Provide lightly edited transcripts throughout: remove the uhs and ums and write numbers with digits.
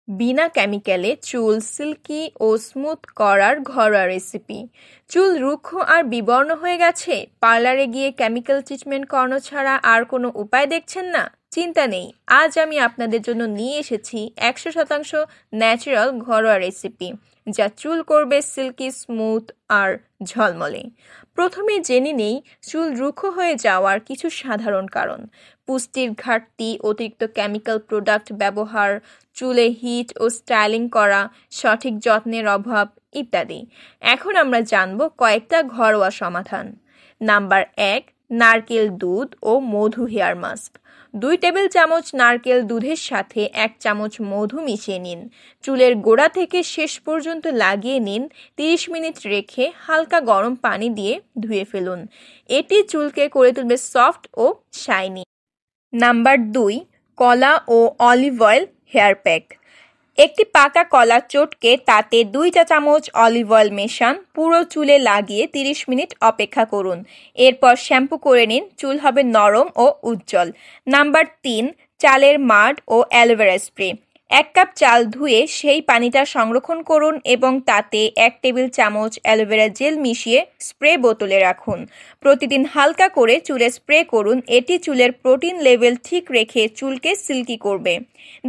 বিনা কেমিক্যালে চুল সিল্কি ও স্মুথ করার ঘরোয়া রেসিপি। চুল রুক্ষ আর বিবর্ণ হয়ে গেছে, পার্লারে গিয়ে কেমিক্যাল ট্রিটমেন্ট করানো ছাড়া আর কোনো উপায় দেখছেন না? চিন্তা নেই, আজ আমি আপনাদের জন্য নিয়ে এসেছি 100% ন্যাচারাল ঘরোয়া রেসিপি, যা চুল করবে সিল্কি, স্মুথ আর ঝলমলে। প্রথমে জেনে নেই চুল রুক্ষ হয়ে যাওয়ার কিছু সাধারণ কারণ। পুষ্টির ঘাটতি, অতিরিক্ত কেমিক্যাল প্রোডাক্ট ব্যবহার, চুলে হিট ও স্টাইলিং করা, সঠিক যত্নের অভাব ইত্যাদি। এখন আমরা জানব কয়েকটা ঘরোয়া সমাধান। নাম্বার 1, নারকেল দুধ ও মধু হেয়ার মাস্ক। 2 টেবিল চামচ নারকেল দুধের সাথে 1 চামচ মধু মিশিয়ে নিন। চুলের গোড়া থেকে শেষ পর্যন্ত লাগিয়ে নিন। 30 মিনিট রেখে হালকা গরম পানি দিয়ে ধুয়ে ফেলুন। এটি চুলকে করে তুলবে সফট ও শাইনি। নাম্বার 2, কলা ও অলিভ অয়েল হেয়ার প্যাক। একটি পাকা কলা চটকে তাতে 2 চা চামচ অলিভ অয়েল মেশান। পুরো চুলে লাগিয়ে 30 মিনিট অপেক্ষা করুন। এরপর শ্যাম্পু করে নিন, চুল হবে নরম ও উজ্জ্বল। নাম্বার 3, চালের মাড় ও অ্যালোভেরা স্প্রে। 1 কাপ চাল ধুয়ে সেই পানিটা সংরক্ষণ করুন এবং তাতে 1 টেবিল চামচ অ্যালোভেরা জেল মিশিয়ে স্প্রে বোতলে রাখুন। প্রতিদিন হালকা করে চুলে স্প্রে করুন। এটি চুলের প্রোটিন লেভেল ঠিক রেখে চুলকে সিল্কি করবে।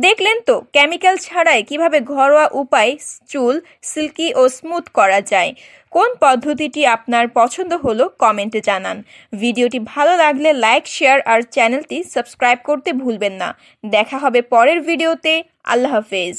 দেখলেন তো কেমিক্যাল ছাড়াই কিভাবে ঘরোয়া উপায়ে চুল সিল্কি ও স্মুথ করা যায়। কোন পদ্ধতিটি আপনার পছন্দ হলো কমেন্টে জানান। ভিডিওটি ভালো লাগলে লাইক, শেয়ার আর চ্যানেলটি সাবস্ক্রাইব করতে ভুলবেন না। দেখা হবে পরের ভিডিওতে। আল্লাহ হাফেজ।